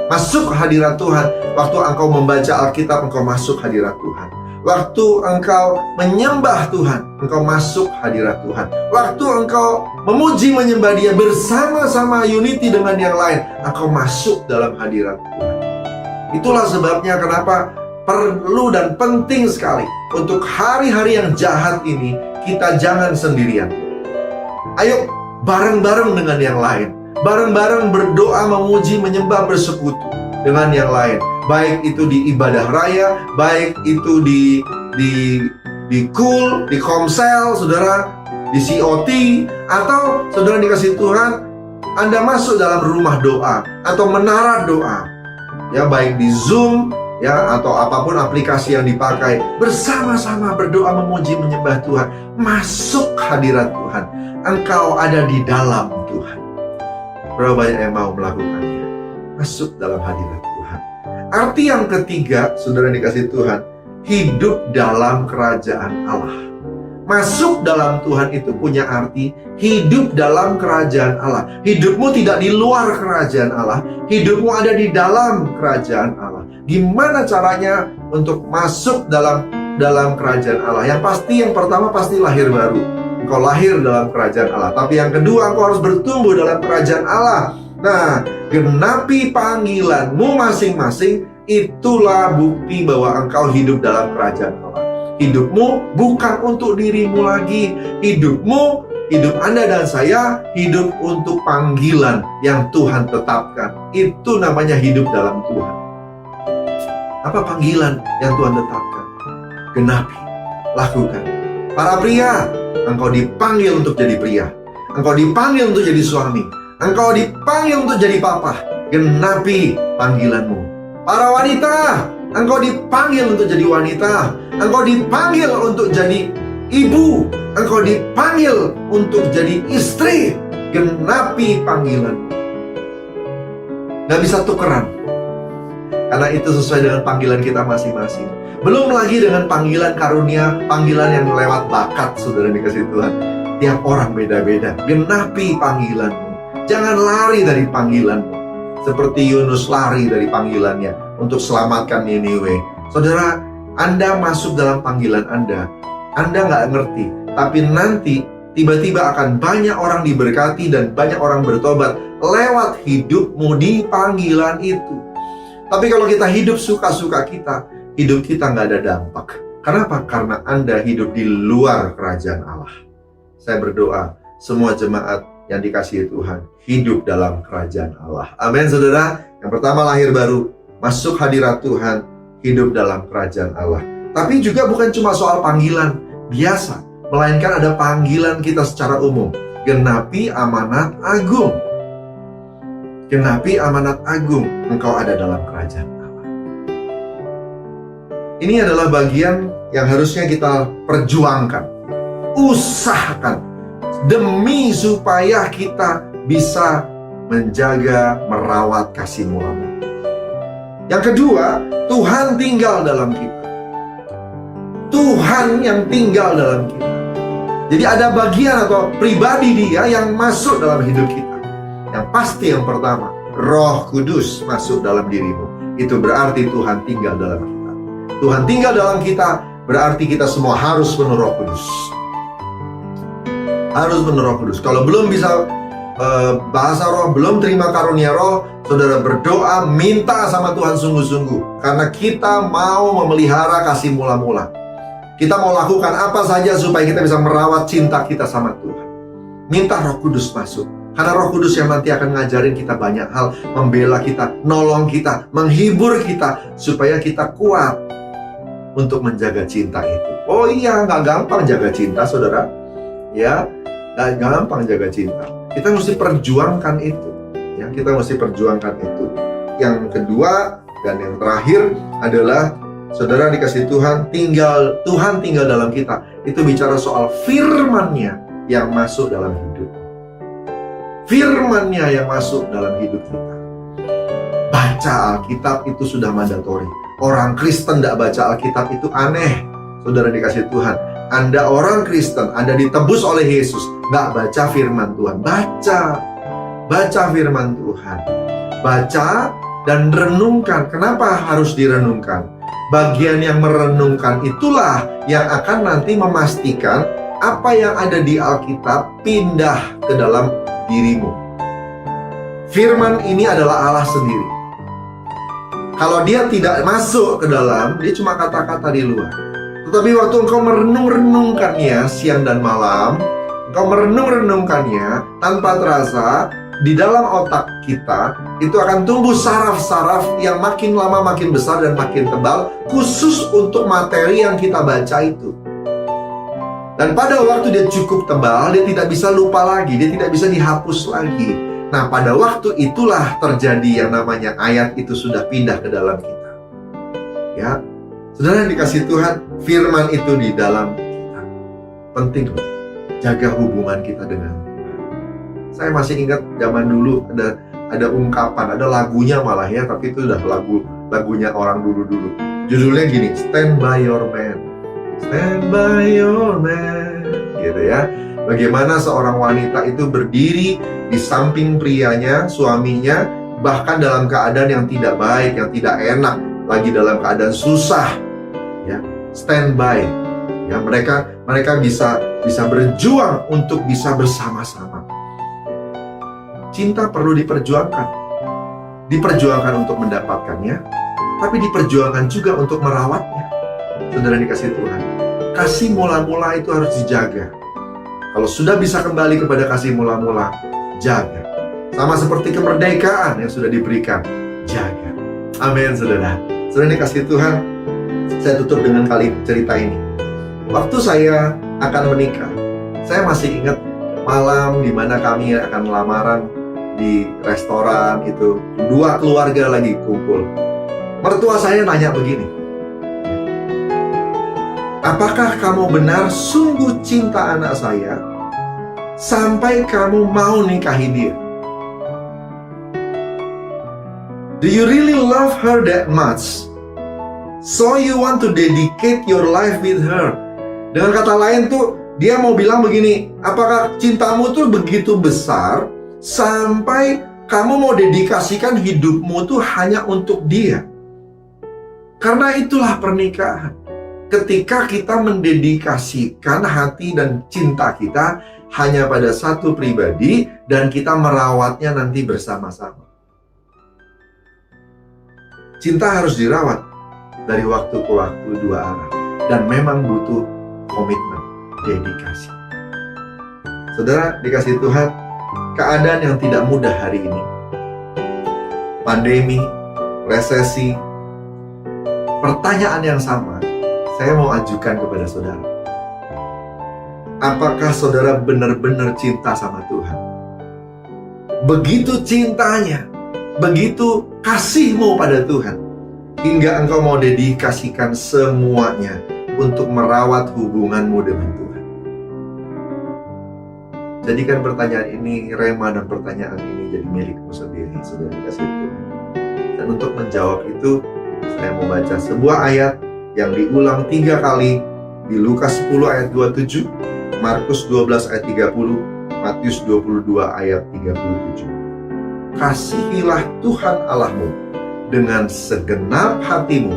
Masuk hadirat Tuhan. Waktu engkau membaca Alkitab, engkau masuk hadirat Tuhan. Waktu engkau menyembah Tuhan, engkau masuk hadirat Tuhan. Waktu engkau memuji menyembah Dia bersama-sama unity dengan yang lain, engkau masuk dalam hadirat Tuhan. Itulah sebabnya kenapa perlu dan penting sekali untuk hari-hari yang jahat ini kita jangan sendirian. Ayo bareng-bareng dengan yang lain. Bareng-bareng berdoa, memuji, menyembah, bersekutu dengan yang lain. Baik itu di ibadah raya, baik itu di KUL, di Komsel, saudara, di COT, atau saudara dikasih Tuhan, Anda masuk dalam rumah doa atau menara doa, ya, baik di Zoom, ya, atau apapun aplikasi yang dipakai, bersama-sama berdoa, memuji, menyembah Tuhan. Masuk hadirat Tuhan. Engkau ada di dalam Tuhan. Berapa banyak yang mau melakukannya? Masuk dalam hadirat Tuhan. Arti yang ketiga, saudara dikasih Tuhan, hidup dalam kerajaan Allah. Masuk dalam Tuhan itu punya arti hidup dalam kerajaan Allah. Hidupmu tidak di luar kerajaan Allah, hidupmu ada di dalam kerajaan Allah. Gimana caranya untuk masuk dalam kerajaan Allah? Yang pertama pasti lahir baru. Engkau lahir dalam kerajaan Allah. Tapi yang kedua, engkau harus bertumbuh dalam kerajaan Allah. Nah, genapi panggilanmu masing-masing, itulah bukti bahwa engkau hidup dalam kerajaan Allah. Hidupmu bukan untuk dirimu lagi. Hidup Anda dan saya, hidup untuk panggilan yang Tuhan tetapkan. Itu namanya hidup dalam Tuhan. Apa panggilan yang Tuhan tetapkan? Genapi, lakukan. Para pria, engkau dipanggil untuk jadi pria. Engkau dipanggil untuk jadi suami. Engkau dipanggil untuk jadi papa. Genapi panggilanmu. Para wanita, engkau dipanggil untuk jadi wanita. Engkau dipanggil untuk jadi ibu. Engkau dipanggil untuk jadi istri. Genapi panggilan. Gak bisa tukeran, karena itu sesuai dengan panggilan kita masing-masing. Belum lagi dengan panggilan karunia, panggilan yang lewat bakat, saudara dikasih Tuhan. Tiap orang beda-beda. Genapi panggilanmu. Jangan lari dari panggilanmu, seperti Yunus lari dari panggilannya untuk selamatkan Niniwe. Saudara, Anda masuk dalam panggilan Anda nggak ngerti, tapi nanti tiba-tiba akan banyak orang diberkati dan banyak orang bertobat lewat hidupmu di panggilan itu. Tapi kalau kita hidup suka-suka kita, hidup kita nggak ada dampak. Kenapa? Karena Anda hidup di luar kerajaan Allah. Saya berdoa, semua jemaat yang dikasihi Tuhan hidup dalam kerajaan Allah. Amin, saudara. Yang pertama, lahir baru, masuk hadirat Tuhan, hidup dalam kerajaan Allah. Tapi juga bukan cuma soal panggilan biasa, melainkan ada panggilan kita secara umum. Genapi amanat agung. Genapi amanat agung, engkau ada dalam kerajaan Allah. Ini adalah bagian yang harusnya kita perjuangkan, usahakan, demi supaya kita bisa menjaga, merawat kasih mulamu. Yang kedua, Tuhan tinggal dalam kita. Tuhan yang tinggal dalam kita. Jadi ada bagian atau pribadi Dia yang masuk dalam hidup kita. Yang pasti yang pertama, Roh Kudus masuk dalam dirimu. Itu berarti Tuhan tinggal dalam kita. Tuhan tinggal dalam kita, berarti kita semua harus penuh Roh Kudus. Harus penuh Roh Kudus. Kalau belum bisa bahasa roh, belum terima karunia roh, saudara berdoa, minta sama Tuhan sungguh-sungguh. Karena kita mau memelihara kasih mula-mula. Kita mau lakukan apa saja supaya kita bisa merawat cinta kita sama Tuhan. Minta Roh Kudus masuk. Karena Roh Kudus yang nanti akan ngajarin kita banyak hal, membela kita, nolong kita, menghibur kita, supaya kita kuat untuk menjaga cinta itu. Oh iya, nggak gampang jaga cinta, saudara. Ya, nggak gampang jaga cinta. Kita mesti perjuangkan itu. Ya, kita mesti perjuangkan itu. Yang kedua dan yang terakhir adalah saudara dikasih Tuhan tinggal dalam kita. Itu bicara soal firman-Nya yang masuk dalam hidup. Firman-Nya yang masuk dalam hidup kita. Baca Alkitab itu sudah mandatori. Orang Kristen tidak baca Alkitab itu aneh. Saudara dikasih Tuhan, Anda orang Kristen, Anda ditebus oleh Yesus, nggak baca firman Tuhan. Baca firman Tuhan. Baca dan renungkan. Kenapa harus direnungkan? Bagian yang merenungkan itulah yang akan nanti memastikan apa yang ada di Alkitab pindah ke dalam dirimu. Firman ini adalah Allah sendiri. Kalau dia tidak masuk ke dalam, dia cuma kata-kata di luar. Tetapi waktu engkau merenung-renungkannya siang dan malam, engkau merenung-renungkannya tanpa terasa, di dalam otak kita itu akan tumbuh saraf-saraf yang makin lama makin besar dan makin tebal, khusus untuk materi yang kita baca itu. Dan pada waktu dia cukup tebal, dia tidak bisa lupa lagi, dia tidak bisa dihapus lagi. Nah, pada waktu itulah terjadi yang namanya ayat itu sudah pindah ke dalam kita. Ya, saudara dikasih Tuhan, firman itu di dalam kita. Penting loh, jaga hubungan kita dengan Tuhan. Saya masih ingat zaman dulu ada ungkapan, ada lagunya malah ya, tapi itu udah lagunya orang dulu-dulu. Judulnya gini, Stand by Your Man. Stand by your man, gitu ya. Bagaimana seorang wanita itu berdiri di samping prianya, suaminya, bahkan dalam keadaan yang tidak baik, yang tidak enak, lagi dalam keadaan susah, ya, stand by. Ya, mereka bisa berjuang untuk bisa bersama-sama. Cinta perlu diperjuangkan untuk mendapatkannya, tapi diperjuangkan juga untuk merawatnya. Saudara dikasih Tuhan, kasih mula-mula itu harus dijaga. Kalau sudah bisa kembali kepada kasih mula-mula, jaga. Sama seperti kemerdekaan yang sudah diberikan, jaga. Amin, saudara. Saudara dikasih Tuhan, saya tutup dengan cerita ini. Waktu saya akan menikah, saya masih ingat malam di mana kami akan lamaran di restoran itu. Dua keluarga lagi kumpul. Mertua saya nanya begini, apakah kamu benar sungguh cinta anak saya sampai kamu mau nikahi dia? Do you really love her that much? So you want to dedicate your life with her? Dengan kata lain tuh, dia mau bilang begini, apakah cintamu tuh begitu besar sampai kamu mau dedikasikan hidupmu tuh hanya untuk dia? Karena itulah pernikahan. Ketika kita mendedikasikan hati dan cinta kita hanya pada satu pribadi dan kita merawatnya nanti bersama-sama. Cinta harus dirawat dari waktu ke waktu, dua arah, dan memang butuh komitmen, dedikasi. Saudara dikasih Tuhan, keadaan yang tidak mudah hari ini, pandemi, resesi, pertanyaan yang sama saya mau ajukan kepada saudara. Apakah saudara benar-benar cinta sama Tuhan? Begitu cintanya, begitu kasihmu pada Tuhan, hingga engkau mau dedikasikan semuanya untuk merawat hubunganmu dengan Tuhan. Jadikan pertanyaan ini rema dan pertanyaan ini jadi milikmu sendiri, saudara dikasih Tuhan. Dan untuk menjawab itu, saya mau baca sebuah ayat yang diulang 3 kali di Lukas 10 ayat 27, Markus 12 ayat 30, Matius 22 ayat 37. kasihilah Tuhan Allahmu dengan segenap hatimu,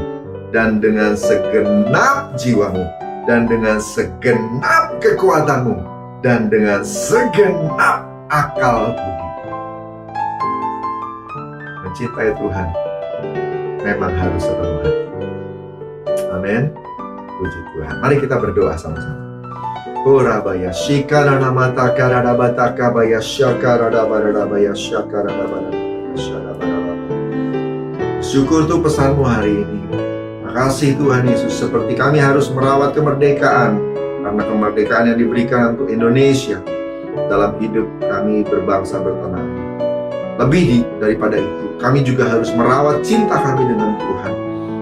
dan dengan segenap jiwamu, dan dengan segenap kekuatanmu, dan dengan segenap akal budi. Mencintai Tuhan memang harus sepenuh hati. Amin. Puji Tuhan. Mari kita berdoa sama-sama. Orabaya shikarana mata karada bataka baya shakarada barada baya shakarada barada baya. Syukur tuh pesanmu hari ini. Makasih Tuhan Yesus, seperti kami harus merawat kemerdekaan, karena kemerdekaan yang diberikan untuk Indonesia dalam hidup kami berbangsa bertanah. Lebih daripada itu, kami juga harus merawat cinta kami dengan Tuhan,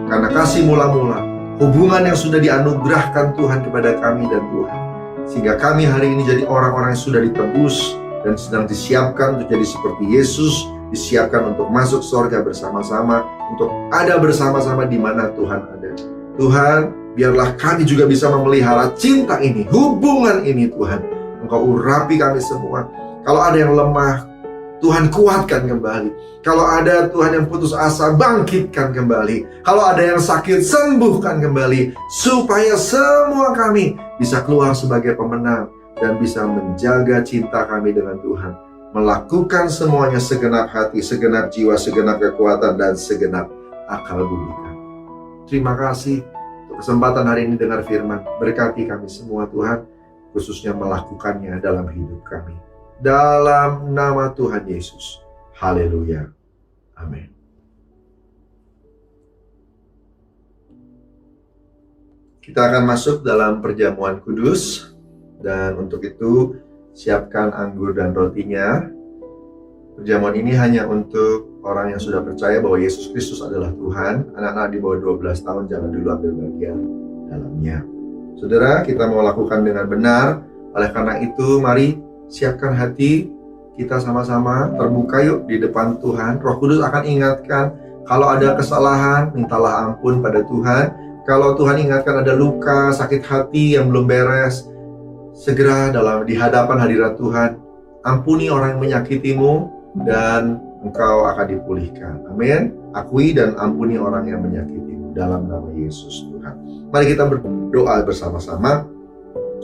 karena kasih mula-mula, hubungan yang sudah dianugerahkan Tuhan kepada kami dan Tuhan, sehingga kami hari ini jadi orang-orang yang sudah ditebus dan sedang disiapkan untuk jadi seperti Yesus, disiapkan untuk masuk surga bersama-sama, untuk ada bersama-sama di mana Tuhan ada. Tuhan, biarlah kami juga bisa memelihara cinta ini, hubungan ini Tuhan. Engkau urapi kami semua. Kalau ada yang lemah, Tuhan kuatkan kembali. Kalau ada Tuhan yang putus asa, bangkitkan kembali. Kalau ada yang sakit, sembuhkan kembali. Supaya semua kami bisa keluar sebagai pemenang dan bisa menjaga cinta kami dengan Tuhan. Melakukan semuanya segenap hati, segenap jiwa, segenap kekuatan, dan segenap akal budi kami. Terima kasih untuk kesempatan hari ini dengar firman. Berkati kami semua Tuhan, khususnya melakukannya dalam hidup kami. Dalam nama Tuhan Yesus. Haleluya. Amin. Kita akan masuk dalam perjamuan kudus. Dan untuk itu, siapkan anggur dan rotinya. Perjamuan ini hanya untuk orang yang sudah percaya bahwa Yesus Kristus adalah Tuhan. Anak-anak di bawah 12 tahun jangan dulu ambil bagian dalamnya. Saudara, kita mau lakukan dengan benar. Oleh karena itu, mari siapkan hati, kita sama-sama terbuka yuk di depan Tuhan. Roh Kudus akan ingatkan, kalau ada kesalahan, mintalah ampun pada Tuhan. Kalau Tuhan ingatkan ada luka, sakit hati yang belum beres, segera di hadapan hadirat Tuhan, ampuni orang yang menyakitimu dan engkau akan dipulihkan. Amin. Akui dan ampuni orang yang menyakitimu dalam nama Yesus Tuhan. Mari kita berdoa bersama-sama.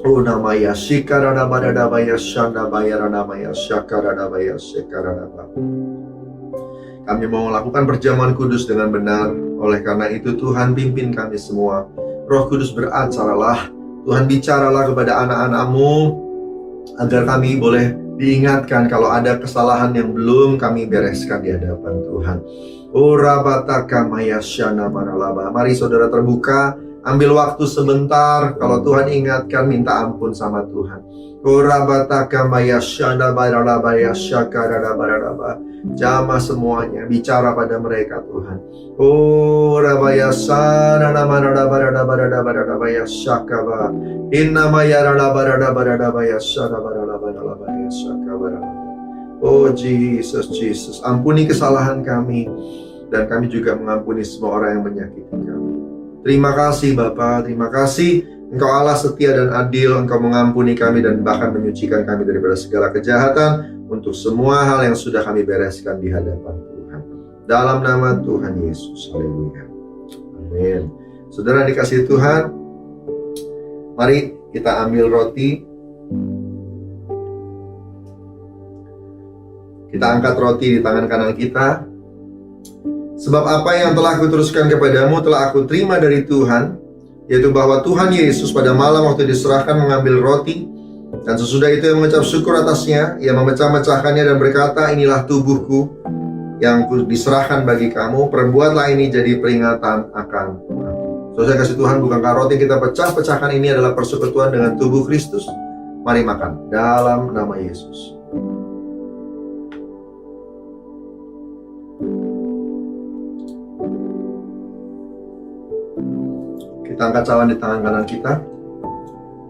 Oh namaya shikarada barada baya shanda bayara namaya shakarada baya shikarada. Kami mau melakukan perjamuan kudus dengan benar. Oleh karena itu Tuhan pimpin kami semua. Roh Kudus beracaralah. Tuhan bicaralah kepada anak-anak-Mu agar kami boleh diingatkan kalau ada kesalahan yang belum kami bereskan di hadapan Tuhan. Orabataka mayasyana maralaba. Mari saudara terbuka, ambil waktu sebentar. Kalau Tuhan ingatkan, minta ampun sama Tuhan. Orabataka mayasyana maralaba yasyakarada. Jamah semuanya, bicara pada mereka Tuhan. Oh rabayasana namarada barada bayashakaba. Inna mayarada barada bayashara barada bayashakaba. Oh Jesus, ampuni kesalahan kami dan kami juga mengampuni semua orang yang menyakiti kami. Terima kasih Bapa, terima kasih Engkau Allah setia dan adil. Engkau mengampuni kami dan bahkan menyucikan kami daripada segala kejahatan untuk semua hal yang sudah kami bereskan di hadapan Tuhan. Dalam nama Tuhan Yesus. Haleluya. Amin. Saudara dikasihi Tuhan, mari kita ambil roti. Kita angkat roti di tangan kanan kita. Sebab apa yang telah kuteruskan kepadamu telah aku terima dari Tuhan, yaitu bahwa Tuhan Yesus pada malam waktu diserahkan mengambil roti, dan sesudah itu ia mengucap syukur atasnya, ia memecah-mecahkannya dan berkata, inilah tubuhku yang diserahkan bagi kamu, perbuatlah ini jadi peringatan akan aku. Saudara kasih Tuhan, bukankah roti kita pecah-pecahkan ini adalah persekutuan dengan tubuh Kristus? Mari makan dalam nama Yesus. Kita angkat cawan di tangan kanan kita.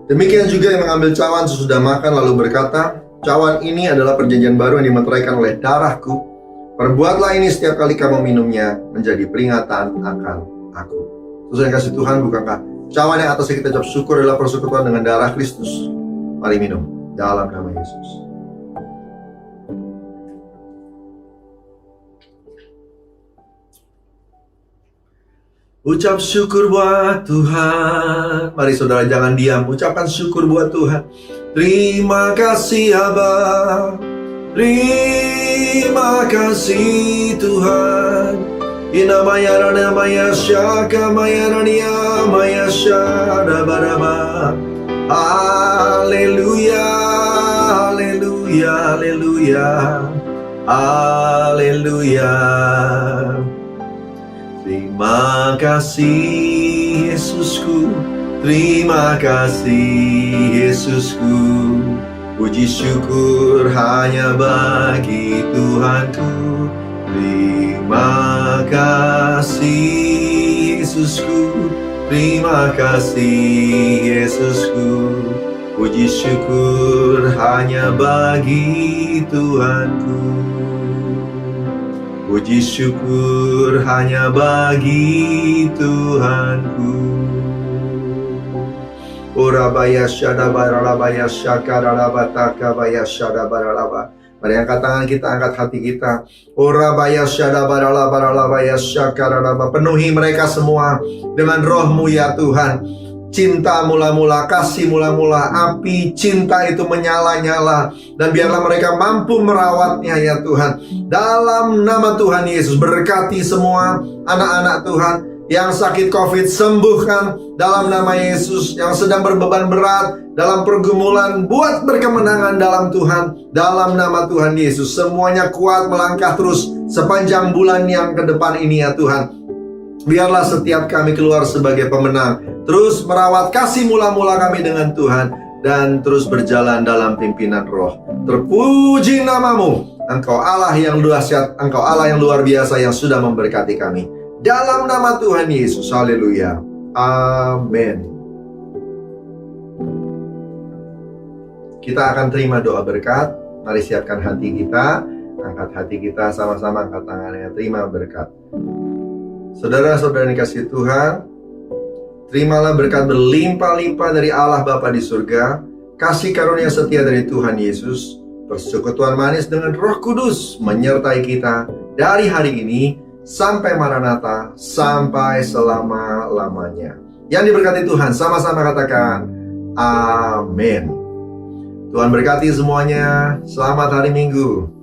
Demikian juga yang mengambil cawan sesudah makan lalu berkata, cawan ini adalah perjanjian baru yang dimeteraikan oleh darahku. Perbuatlah ini setiap kali kamu minumnya menjadi peringatan akan aku. Saudara yang kasih Tuhan, bukankah cawan yang atasnya kita ucap syukur adalah persekutuan dengan darah Kristus? Mari minum dalam nama Yesus. Ucap syukur buat Tuhan. Mari saudara jangan diam, ucapkan syukur buat Tuhan. Terima kasih Abah, terima kasih Tuhan. Inamaya ranamaya syaka maya rania maya syada baraba. Haleluya, haleluya, haleluya, haleluya. Terima kasih Yesusku, terima kasih Yesusku. Puji syukur hanya bagi Tuhanku. Terima kasih Yesusku, terima kasih Yesusku. Puji syukur hanya bagi Tuhanku. Puji syukur hanya bagi Tuhanku. Urabaya syada baralabaya syakaralabataka baya syada baralaba. Mari angkat tangan kita, angkat hati kita. Urabaya syada baralabaya syakaralaba. Penuhi mereka semua dengan roh-Mu ya Tuhan. Cinta mula-mula, kasih mula-mula, api cinta itu menyala-nyala. Dan biarlah mereka mampu merawatnya ya Tuhan. Dalam nama Tuhan Yesus, berkati semua anak-anak Tuhan yang sakit COVID, sembuhkan dalam nama Yesus. Yang sedang berbeban berat dalam pergumulan, buat berkemenangan dalam Tuhan. Dalam nama Tuhan Yesus, semuanya kuat melangkah terus sepanjang bulan yang ke depan ini ya Tuhan. Biarlah setiap kami keluar sebagai pemenang, terus merawat kasih mula-mula kami dengan Tuhan, dan terus berjalan dalam pimpinan roh. Terpuji nama-Mu, Engkau Allah yang dahsyat, Engkau Allah yang luar biasa, yang sudah memberkati kami. Dalam nama Tuhan Yesus, haleluya, amin. Kita akan terima doa berkat. Mari siapkan hati kita, angkat hati kita, sama-sama angkat tangannya, terima berkat. Saudara-saudara yang dikasihi Tuhan, terimalah berkat berlimpah-limpah dari Allah Bapa di surga, kasih karunia setia dari Tuhan Yesus, persekutuan manis dengan Roh Kudus menyertai kita dari hari ini sampai Maranatha, sampai selama-lamanya. Yang diberkati Tuhan, sama-sama katakan amin. Tuhan berkati semuanya. Selamat hari Minggu.